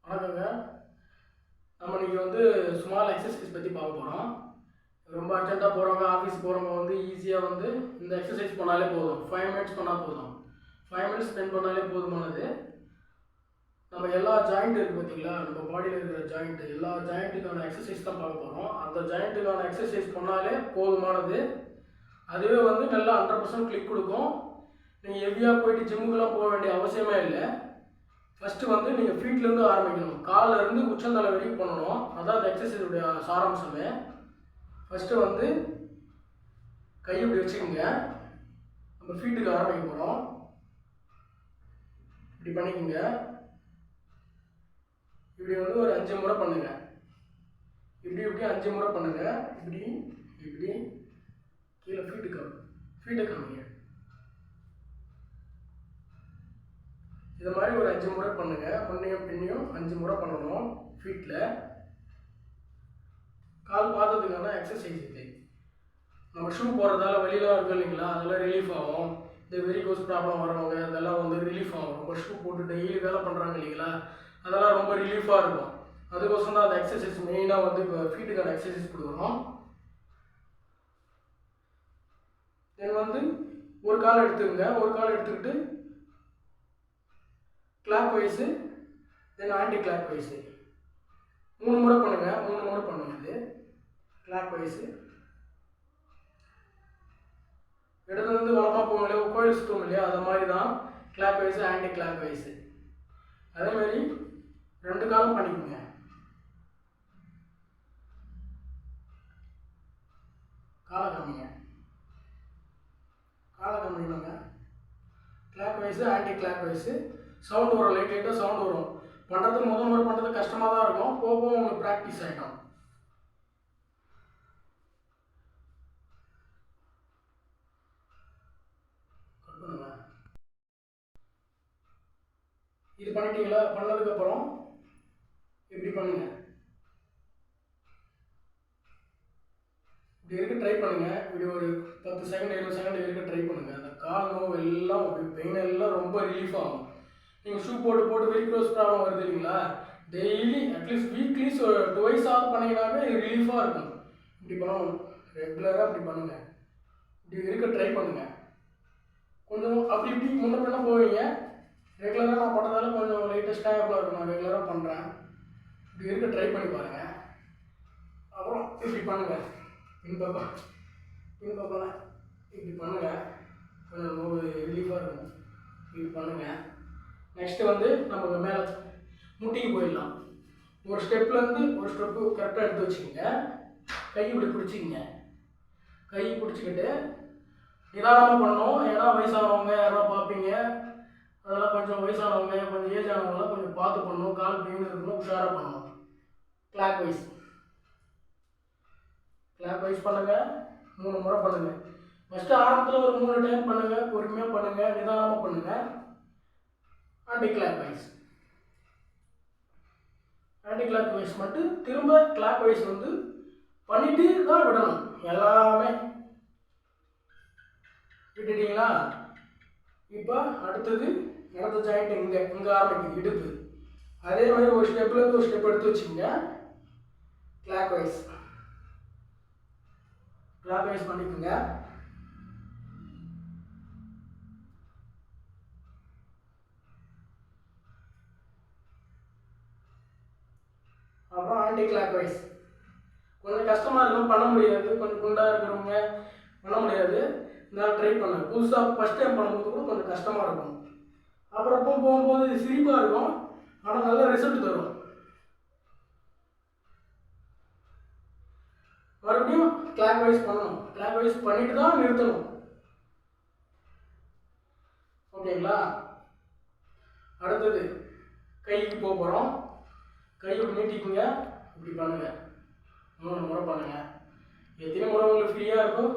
வணக்கங்க. நம்ம இன்னைக்கு ஸ்மால் எக்ஸசைஸ் பற்றி பார்க்க போகிறோம். ரொம்ப அர்ஜென்ட்டாக போகிறவங்க, ஆஃபீஸ் போகிறவங்க ஈஸியாக இந்த எக்ஸசைஸ் பண்ணாலே போதும். 5 மினிட்ஸ் பண்ணால் போதும். 5 மினிட்ஸ் ஸ்பெண்ட் பண்ணாலே போதுமானது. நம்ம எல்லா ஜாயிண்ட் இருக்குது பார்த்தீங்களா, நம்ம பாடியில் இருக்கிற ஜாயிண்ட்டு, எல்லா ஜாயிண்ட்டுக்கான எக்ஸசைஸ் தான் பார்க்க போகிறோம். அந்த ஜாயிண்ட்டுக்கான எக்ஸசைஸ் பண்ணாலே போதுமானது. அதுவே நல்லா 100% கிளிக் கொடுக்கும். நீங்கள் ஹெவியாக போயிட்டு ஜிம்முக்கெலாம் போக வேண்டிய அவசியமே இல்லை. ஃபஸ்ட்டு நீங்கள் ஃபீட்லேருந்து ஆரம்பிக்கணும். காலிலேருந்து உச்சந்தலை வரைக்கும் பண்ணணும். அதான் அந்த எக்ஸசைஸுடைய சாராம்சமே. ஃபஸ்ட்டு கை இப்படி வச்சுக்கோங்க. நம்ம ஃபீட்டுக்கு ஆரம்பிக்க போகிறோம். இப்படி பண்ணிக்கோங்க. இப்படி ஒரு 5 முறை பண்ணுங்க. இப்படி 5 முறை பண்ணுங்க. இப்படி இப்படி கீழே ஃபீட்டை காமிங்க. இது மாதிரி ஒரு 5 முறை பண்ணுங்க. முன்னையும் பின்னையும் 5 முறை பண்ணணும். ஃபீட்டில் கால் பார்த்ததுக்கான எக்ஸசைஸ் இது. நம்ம ஷூ போடுறதால வெளியெலாம் இருக்கும் இல்லைங்களா, அதெல்லாம் ரிலீஃப் ஆகும். இந்த வெரிகோஸ் ப்ராப்ளம் வரவங்க அதெல்லாம் ரிலீஃப் ஆகும். ரொம்ப ஷூ போட்டு டெய்லி வேலை பண்ணுறாங்க இல்லைங்களா, அதெல்லாம் ரொம்ப ரிலீஃபாக இருக்கும். அதுக்கோசரம் தான் அந்த எக்ஸசைஸ் மெயினாக இப்போ ஃபீட்டுக்கான எக்ஸசைஸ் கொடுக்குறோம். தென் ஒரு கால் எடுத்துக்கோங்க. ஒரு கால் எடுத்துக்கிட்டு கிளாக் வைஸு, தென் ஆன்டி கிளாக் வைஸு 3 முறை பண்ணுங்க. 3 முறை பண்ணுங்க. இது கிளாக் வைஸு இடத்துல வளமாக போகும் இல்லையா, கோயில் சுற்றும் இல்லையா, அது மாதிரி தான் clock wise, anti clock wise. அதேமாதிரி 2 காலம் பண்ணிக்கோங்க. காலை காமிங்க. Clock wise, anti clock wise. Sound வரும், லைட்டாக சவுண்ட் வரும். பண்ணுறது முதல் முறை பண்ணுறது கஷ்டமாக தான் இருக்கும். போக போக உங்களுக்கு ப்ராக்டிஸ் ஆகிடும். இது பண்ணிட்டீங்களா? பண்ணதுக்கப்புறம் இப்படி பண்ணுங்க. இப்படி இருக்க ட்ரை பண்ணுங்க. இப்படி ஒரு 10 செகண்ட் 20 செகண்ட் இருக்க ட்ரை பண்ணுங்க. அந்த கால் நோவு எல்லாம் பெயின் எல்லாம் ரொம்ப ரிலீஃப் ஆகும். நீங்கள் ஷூ போட்டு வெரிகோஸ் ப்ராப்ளம் வருது இல்லைங்களா, டெய்லி அட்லீஸ்ட் வீக்லி 2 பண்ணிங்கனாவே ரிலீஃபாக இருக்கும். இப்படி பண்ணணும். ரெகுலராக இப்படி பண்ணுங்கள். இப்படி இருக்க ட்ரை பண்ணுங்கள். கொஞ்சம் அப்படி இப்படி முன்ன பின்ன போவீங்க. ரெகுலராக நான் பண்ணதால கொஞ்சம் லேட்டஸ்ட்டாக இருக்கும். நான் ரெகுலராக பண்ணுறேன். இப்படி இருக்க ட்ரை பண்ணி பாருங்கள். அப்புறம் இப்படி பண்ணுங்கள். பின்பக்கம் இப்படி பண்ணுங்கள். கொஞ்சம் நோவு ரிலீஃபாக இருக்கும். இப்படி பண்ணுங்கள். நெக்ஸ்ட்டு நமக்கு மேலே முட்டிக்கு போயிடலாம். ஒரு ஸ்டெப்லேருந்து ஒரு ஸ்டெப்பு கரெக்டாக எடுத்து வச்சுக்கோங்க. கை இப்படி பிடிச்சிக்கங்க. கை பிடிச்சிக்கிட்டு நிதானமாக பண்ணணும். ஏன்னா வயசானவங்க யாரெல்லாம் பார்ப்பீங்க, அதெல்லாம் கொஞ்சம் வயசானவங்க, கொஞ்சம் ஏஜ் ஆனவங்களாம் கொஞ்சம் பார்த்து பண்ணணும். கால் பெயின் இருக்கணும், உஷாராக பண்ணணும். கிளாக் வைஸ் பண்ணுங்கள். 3 முறை பண்ணுங்கள். ஃபஸ்ட்டு ஆரம்பத்தில் ஒரு 3 டைம் பண்ணுங்கள். பொறுமையாக பண்ணுங்கள், நிதானமாக பண்ணுங்கள். ஆன்டி கிளாக் வைஸ் மட்டும் திரும்ப கிளாக் வைஸ் பண்ணிட்டு தான் விடணும். எல்லாமே விட்டுட்டீங்களா? இப்போ அடுத்த ஜாயிண்ட் இங்கே ஆரம்பிக்குது, இடுப்பு. அதே மாதிரி ஒரு ஸ்டெப்லேருந்து ஒரு ஸ்டெப் எடுத்து வச்சுக்கோங்க. கிளாக் வைஸ் பண்ணிக்கோங்க. அப்புறம் ஆன்டி கிளாக் வைஸ். கொஞ்சம் கஷ்டமாக இருக்கும், பண்ண முடியாது. கொஞ்சம் குண்டாக இருக்கிறவங்க பண்ண முடியாது. நான் ட்ரை பண்ணேன். புதுசாக ஃபஸ்ட் டைம் பண்ணும்போது கூட கொஞ்சம் கஷ்டமாக இருக்கும். அப்புறம் போகும்போது சிரிப்பாக இருக்கும், ஆனால் நல்ல ரிசல்ட் தரும். மறுபடியும் கிளாக் வைஸ் பண்ணணும். கிளாக் வைஸ் பண்ணிட்டு தான் நிறுத்தணும். ஓகேங்களா? அடுத்தது கைக்கு போகிறோம். கையை நீட்டிக்குங்க. இப்படி பண்ணுங்க. 3 முறை பண்ணுங்க. எத்தனை முறை உங்களுக்கு ஃப்ரீயாக இருக்கும்.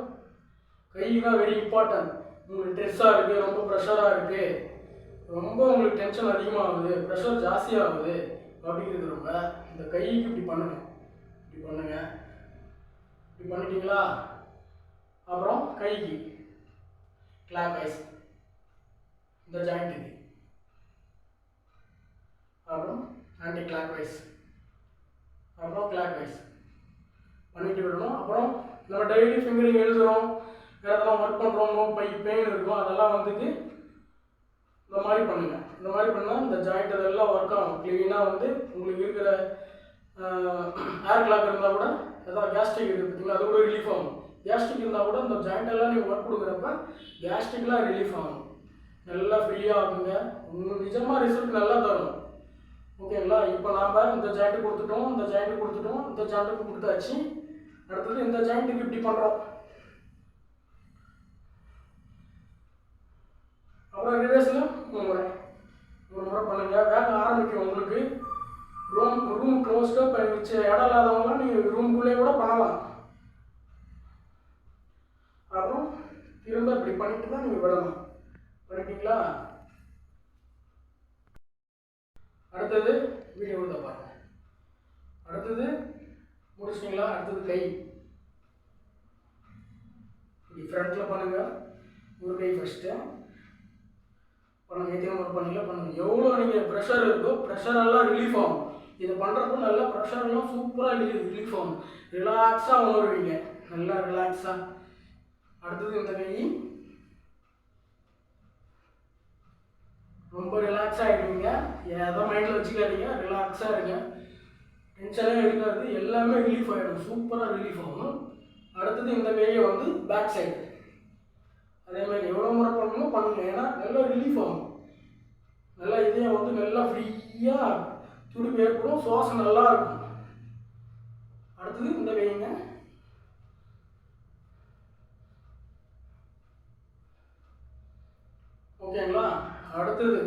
கை தான் வெரி இம்பார்ட்டன்ட். உங்களுக்கு ஸ்ட்ரெஸ்ஸாக இருக்குது, ரொம்ப ப்ரெஷராக இருக்குது, ரொம்ப உங்களுக்கு டென்ஷன் அதிகமாகுது, ப்ரெஷர் ஜாஸ்தியாகுது அப்படி இருக்கிறவங்க இந்த கைக்கு இப்படி பண்ணுங்கள். இப்படி பண்ணிட்டீங்களா? அப்புறம் கைக்கு கிளாக் வைஸ் இந்த ஜாயிண்ட்டுக்கு. அப்புறம் ஆன்டி கிளாக் வைஸ், அப்புறம் கிளாக் வைஸ் பண்ணிட்டு விடணும். அப்புறம் நம்ம டெய்லி ஃபிங்கரிங் எழுதுகிறோம், வேறு எதெல்லாம் ஒர்க் பண்ணுறோம், நோ பெயின் இருக்கும், அதெல்லாம் வந்துட்டு இந்த மாதிரி பண்ணுங்கள். இந்த மாதிரி பண்ணால் இந்த ஜாயிண்ட் இதெல்லாம் ஒர்க் ஆகும் க்ளீனாக. வந்து உங்களுக்கு இருக்கிற ஏர் கிளாக் இருந்தால் கூட, எதாவது கேஸ்ட்ரிக் இருக்குது பார்த்தீங்களா, அது கூட ரிலீஃப் ஆகும். கேஸ்ட்ரிக் இருந்தால் கூட இந்த ஜாயிண்ட் எல்லாம் நீங்கள் ஒர்க் கொடுக்குறப்ப கேஸ்ட்ரிக்லாம் ரிலீஃப் ஆகும், நல்லா ஃப்ரீயாக ஆகுங்க. உங்களுக்கு நிஜமாக ரிசல்ட் நல்லா தரும். ஓகேங்களா? இப்போ நாம் இந்த ஜாயிண்ட்டு கொடுத்துட்டோம், இந்த ஜாயிண்ட்டு கொடுத்துட்டோம், இந்த ஜாயிண்ட்டுக்கு கொடுத்தாச்சு. அடுத்தது இந்த ஜாயிண்ட்டுக்கு இப்படி பண்ணுறோம். அப்புறம் ரிவர்ஸில் 3 முறை பண்ணுங்கள். வேக ஆரம்பிக்கும் உங்களுக்கு. ரூம் க்ளோஸ்டாக பண்ணிச்சு இடம் இல்லாதவங்களாம் நீங்கள் ரூம்குள்ளேயே கூட பண்ணலாம். அப்புறம் திரும்ப இப்படி பண்ணிட்டு தான் நீங்கள் விடணும். பண்ணிட்டீங்களா? அடுத்தது வீடியோ தான் பாருங்க. அடுத்தது முடிச்சிட்டிங்களா? அடுத்தது கை. இப்படி ஃப்ரண்ட்டில் பண்ணுங்கள். ஒரு கை ஃபஸ்ட்டு பண்ணுங்கள். எத்தனை முறை பண்ணீங்களா பண்ணுங்கள். எவ்வளோ நீங்கள் ப்ரெஷர் இருக்கோ ப்ரெஷரெல்லாம் ரிலீஃப் ஆகும். இதை பண்ணுறப்போ நல்லா ப்ரெஷரெல்லாம் சூப்பராக ரிலீஃப் ஆகும். ரிலாக்ஸாக உணர்வீங்க, நல்லா ரிலாக்ஸாக. அடுத்தது இந்த கை ரொம்ப ரிலாக்ஸாக ஆகிடுவீங்க. எதை மைண்டில் வச்சுக்காதீங்க, ரிலாக்ஸாக இருங்க, டென்ஷனே இருக்காது, எல்லாமே ரிலீஃப் ஆகிடும், சூப்பராக ரிலீஃப் ஆகும். அடுத்தது இந்த கையை வந்து பேக் சைடு அதேமாதிரி எவ்வளோ முறை பண்ணணுமோ பண்ணுங்க. ஏன்னா நல்லா ரிலீஃப் ஆகும், நல்லா இதயம் வந்து நல்லா ஃப்ரீயாக துடிப்பு ஏற்படும், சுவாசம் நல்லா இருக்கும். அடுத்தது இந்த கைங்க ஓகேங்களா? அடுத்தது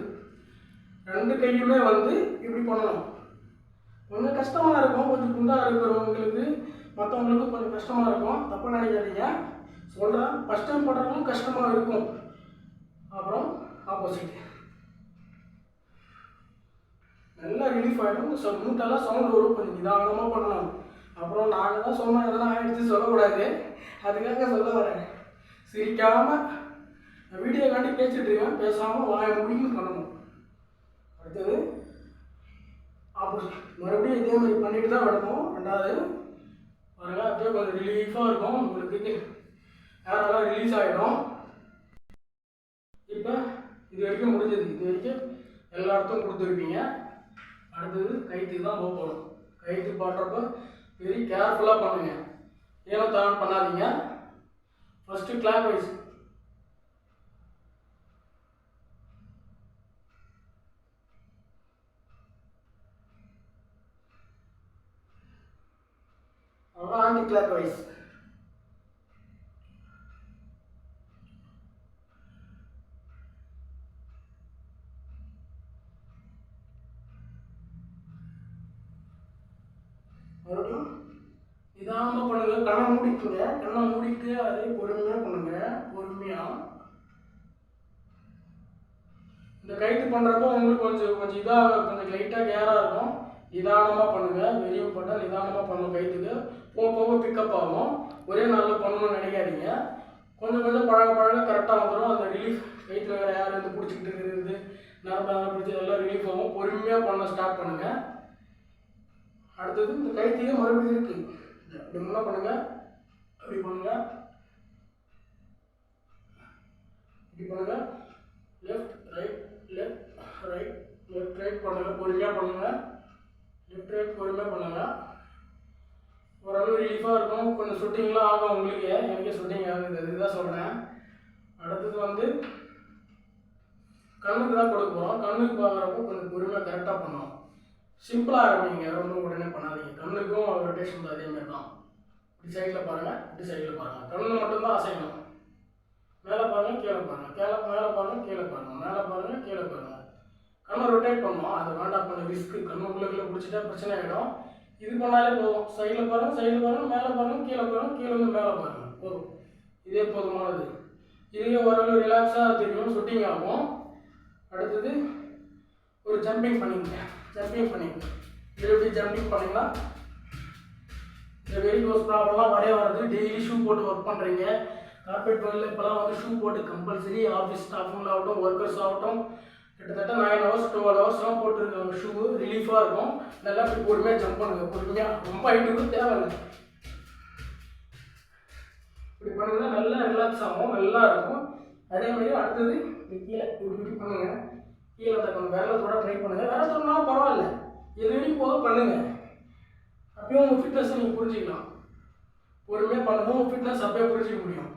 2 கையுமே வந்து இப்படி பண்ணணும். கொஞ்சம் கஷ்டமாக இருக்கும், கொஞ்சம் குண்டாக இருக்கிறவங்களுக்கு, மற்றவங்களுக்கு கொஞ்சம் கஷ்டமாக இருக்கும், தப்பாக நினைக்காதீங்க சொல்கிறேன். ஃபஸ்ட் டைம் பண்ணுறவங்களும் கஷ்டமாக இருக்கும். அப்புறம் ஆப்போசிட் நல்லா ரிலீஃப் ஆகிடும். மூட்டெல்லாம் சவுண்ட் வரும், கொஞ்சம் நிதானமாக பண்ணணும். அப்புறம் நாங்கள் தான் சொன்னோம், எதனா ஆகிடுச்சு சொல்லக்கூடாது, அதுக்காக சொல்ல வரேன். சிரிக்காமல் வீடியோ காண்டி பேசிட்டுருக்கேன், பேசாமல் வாய முடியும் பண்ணணும். அடுத்தது ஆப்போசிட் மறுபடியும் இதே மாதிரி பண்ணிட்டு தான் விடணும். ரெண்டாவது பாருங்கள், அப்படியே கொஞ்சம் ரிலீஃபாக இருக்கும் உங்களுக்கு, யாரெல்லாம் ரிலீஸ் ஆகிடும். இப்போ இது வரைக்கும் முடிஞ்சது. இது வரைக்கும் எல்லா இடத்தும் கொடுத்துருப்பீங்க. அடுத்தது கைத்துக்கு தான் போகணும். கைத்து பாடுறப்ப வெரி கேர்ஃபுல்லாக பண்ணுங்கள், ஏனோ தான் பண்ணாதீங்க. ஃபஸ்ட்டு கிளாக் வைஸ் அப்புறம் ஆன்டி கிளாக் வைஸ். மறுபடியும் நிதானமாக பண்ணுங்கள், கண்ணை மூடிக்குங்க. கண்ணை மூடிட்டு அதே பொறுமையாக பண்ணுங்கள், பொறுமையாக. இந்த கைத்து பண்ணுறப்போ உங்களுக்கு கொஞ்சம் இதாக கொஞ்சம் லைட்டாக கேராக இருக்கும். நிதானமாக பண்ணுங்கள், வெளியும் போட்டால் நிதானமாக பண்ணணும். கைத்துக்கு போக போக பிக்கப் ஆகும். ஒரே நாளில் பண்ணணும்னு நினைக்காதீங்க. கொஞ்சம் கொஞ்சம் பழக கரெக்டாக வந்துடும். அந்த ரிலீஃப் கைத்தில் வேறு யார் வந்து பிடிச்சிக்கிட்டு இருக்கிறது, நரம்பு பிடிச்சி எல்லாம் ரிலீஃப் ஆகும். பொறுமையாக பண்ண ஸ்டார்ட் பண்ணுங்கள். அடுத்தது இந்த கைத்தையே மறுபடியும் இருக்குது, அப்படி முன்னே பண்ணுங்கள், அப்படி பண்ணுங்கள், இப்படி பண்ணுங்கள். Left right left right left right பண்ணுங்கள், பொறுமையாக பண்ணுங்கள். லெஃப்ட் ரைட் பொறுமையாக பண்ணுங்கள். ஓரளவு ரிலீஃபாக இருக்கும். கொஞ்சம் ஷூட்டிங்லாம் ஆகும் உங்களுக்கு, எனக்கே ஷூட்டிங் ஆகுது, இதுதான் சொல்கிறேன். அடுத்தது வந்து கண்ணுக்கு தான் கொடுக்க போகிறோம். கண்ணுக்கு பார்க்குறப்போ கொஞ்சம் பொறுமையாக கரெக்டாக பண்ணணும். சிம்பிளாக ஆரம்பிங்க, ரொம்ப உடனே பண்ணாதீங்க. கண்ணுக்கும் ரொட்டேஷன் அதேமாதிரி தான். இப்படி சைடில் பாருங்கள், இப்படி சைடில் பாருங்கள். கண்ணு மட்டும்தான் அசைக்கணும். மேலே பாருங்கள், கீழே பாருங்கள், மேலே பாருங்கள், கீழே பாருங்கள், மேலே பாருங்கள், கீழே பாருங்கள். கண்ணை ரொட்டேட் பண்ணணும், அது வேண்டாம், கொஞ்சம் ரிஸ்க்கு. கண்ணு உள்ளுக்குள்ளே பிடிச்சிட்டா பிரச்சனை ஆகிடும். இது பண்ணாலே போதும். சைடில் பாருங்கள், மேலே பாருங்கள், கீழே வந்து மேலே பாருங்கள், போதும். இதே போதுமானது. இதுவே ஓரளவு ரிலாக்ஸாக தெரியும், ஷூட்டிங் ஆகும். அடுத்தது ஒரு ஜம்பிங் பண்ணிங்க. இது எப்படி ஜம்பிங் பண்ணிங்கன்னா, இந்த வெரிகோஸ் ப்ராப்ளம்லாம் வராது. டெய்லி ஷூ போட்டு ஒர்க் பண்ணுறீங்க. கார்பரேட் வேர்ல்டில் இப்போலாம் வந்து ஷூ போட்டு கம்பல்சரி. ஆஃபீஸ் ஸ்டாஃபுங்களாகட்டும், ஒர்க்கர்ஸ் ஆகட்டும், கிட்டத்தட்ட 9 ஹவர்ஸ் 12 ஹவர்ஸ்லாம் போட்டுருக்க ஷூ ரிலீஃபாக இருக்கும். நல்லா இப்படி பொறுமையாக ஜம்ப் பண்ணுங்க, பொறுமையாக, ரொம்ப ஹைட்டுக்கு தேவையில்லை. இப்படி பண்ணிங்கன்னா நல்லா ரிலாக்ஸ் ஆகும், நல்லா இருக்கும். அதே மாதிரி அடுத்தது கீழே இப்படி பண்ணுங்க. கீழே கொஞ்சம் விரலத்தோட ட்ரை பண்ணுங்க. விரலத்தோடனாலும் பரவாயில்ல, எது வரைக்கும் போக பண்ணுங்க. அப்பயும் உங்கள் ஃபிட்னஸை நீங்கள் புரிஞ்சுக்கலாம். பொறுமையாக பண்ணுங்க, உங்கள் ஃபிட்னஸ் அப்பயே புரிஞ்சிக்க முடியும்.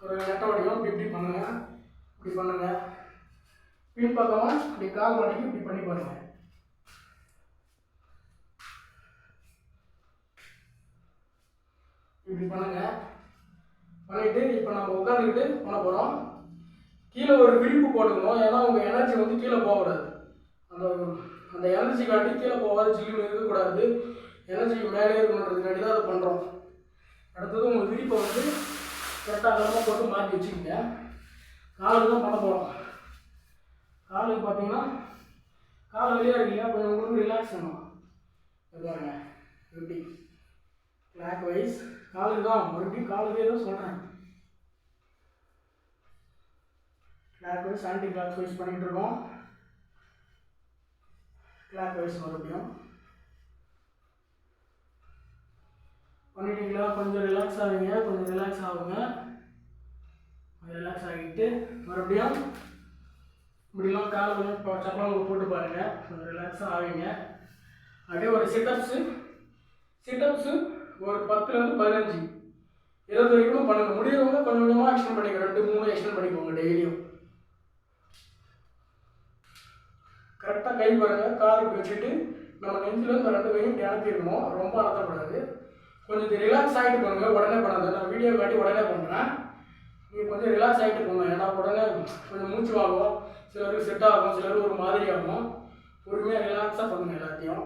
ஒரு நெட்டை வடிவம் இப்படி பண்ணுங்க, இப்படி பண்ணுங்க. பின் பக்கமாக இப்படி கால் மடக்கி இப்படி பண்ணி பாருங்க. இப்படி பண்ணுங்க. பண்ணிட்டு இப்போ நம்ம உட்காந்துக்கிட்டு பண்ண போகிறோம். கீழே ஒரு விரிப்பு போட்டுக்கணும், ஏன்னா உங்கள் எனர்ஜி வந்து கீழே போகக்கூடாது. அந்த அந்த எனர்ஜி காட்டி கீழே போகாது, ஜில்லுன்னு இருக்கக்கூடாது, எனர்ஜி மேலே இருக்கணுன்றதுக்காண்டி தான் அதை பண்ணுறோம். அடுத்தது உங்கள் விரிப்பை வந்து கரெக்டாக அகலமாக போட்டு மாற்றி வச்சுக்கோங்க. காலுக்கு தான் பண்ண போகிறோம். காலுக்கு பார்த்தீங்கன்னா கால் வழியாக இருக்கீங்க, கொஞ்சம் உங்களுக்கு ரிலாக்ஸ் பண்ணணும். பாருங்க எப்படி கிளாக் வைஸ் காலுக்கு தான், மறுபடியும் காலுக்கே தான் சொல்கிறேன். Clockwise anti clockwise பண்ணிகிட்டு இருக்கோம். கிளாக் வைஸ் மறுபடியும் பண்ணிட்டீங்களா? கொஞ்சம் ரிலாக்ஸ் ஆகுங்க, கொஞ்சம் ரிலாக்ஸ் ஆகுங்க. ரிலாக்ஸ் ஆகிட்டு மறுபடியும் இப்படிலாம் காலை கொஞ்சம் சப்பளம் போட்டு பாருங்கள், கொஞ்சம் ரிலாக்ஸாக ஆகுங்க. அப்படியே ஒரு சிட்டப்ஸு ஒரு 10லேருந்து 15 20 வரைக்கும் பண்ணுங்க. முடியவங்க கொஞ்சம் கொஞ்சமாக எக்ஸ்டெண்ட் பண்ணிக்கோங்க, 2-3 எக்ஸ்டெண்ட் பண்ணிக்கோங்க டெய்லியும். கரெக்டாக கை பாருங்கள், கால் இப்படி வச்சுட்டு நம்ம நெஞ்சில் இந்த 2 கையும் அனுப்பிடணும், ரொம்ப அனுப்பக்கூடாது. கொஞ்சம் ரிலாக்ஸ் ஆகிட்டு போங்க, உடனே பண்ணாது. நான் வீடியோ காட்டி உடனே பண்ணுறேன், நீங்கள் கொஞ்சம் ரிலாக்ஸ் ஆகிட்டு போங்க. ஏன்னா உடனே கொஞ்சம் மூச்சு வாங்கும், சிலருக்கு செட் ஆகும், சிலருக்கு ஒரு மாதிரி ஆகும். பொறுமையாக ரிலாக்ஸாக பண்ணுங்கள் எல்லாத்தையும்.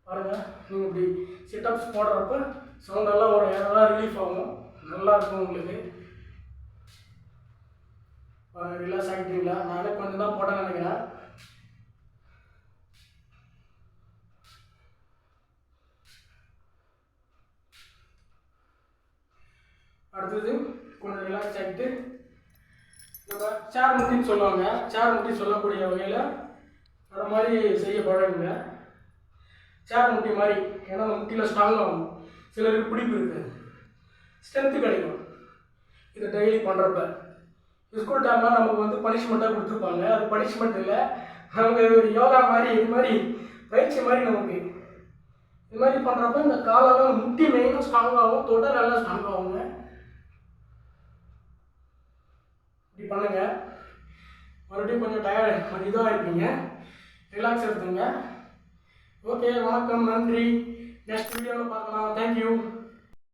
பாருங்கள், நீங்கள் இப்படி சிட்டப்ஸ் போடுறப்ப சவுண்டெல்லாம் ஒரு ஏரெல்லாம் ரிலீஃப் ஆகும், நல்லா இருக்கும் உங்களுக்கு. ரிலாக்ஸ் ஆகிட்டீங்களா? நானே கொஞ்சம் தான் போட்டேன்னு நினைக்கிறேன். அடுத்தது கொஞ்சம் ரிலாக்ஸ் ஆகிட்டு நம்ம சேர் முட்டின்னு சொல்லுவாங்க, சேர் முட்டி சொல்லக்கூடிய வகையில் அது மாதிரி செய்ய பழகுங்க. சேர் முட்டி மாதிரி, ஏன்னா அந்த முட்டியில் ஸ்ட்ராங் ஆகும். சிலருக்கு பிடிப்பு இருக்குது, ஸ்ட்ரென்த்து கிடைக்கும் இதை டெய்லி பண்ணுறப்ப. ஸ்கூல் டைம்லாம் நமக்கு வந்து பனிஷ்மெண்ட்டாக கொடுத்துருப்பாங்க, அது பனிஷ்மெண்ட் இல்லை, நமக்கு ஒரு யோகா மாதிரி, இது மாதிரி பயிற்சி மாதிரி. நமக்கு இது மாதிரி பண்ணுறப்ப இந்த காலெல்லாம் முட்டி மெயினும் ஸ்ட்ராங் ஆகும், தொடை நல்லா ஸ்ட்ராங் ஆகுங்க. இப்படி பண்ணுங்க. மறுபடியும் கொஞ்சம் டயர்ட், கொஞ்சம் இதாக இருப்பீங்க, ரிலாக்ஸ் எடுத்துங்க. ஓகே, வணக்கம், நன்றி. நெக்ஸ்ட் வீடியோவில் பார்க்கலாம். தேங்க்யூ.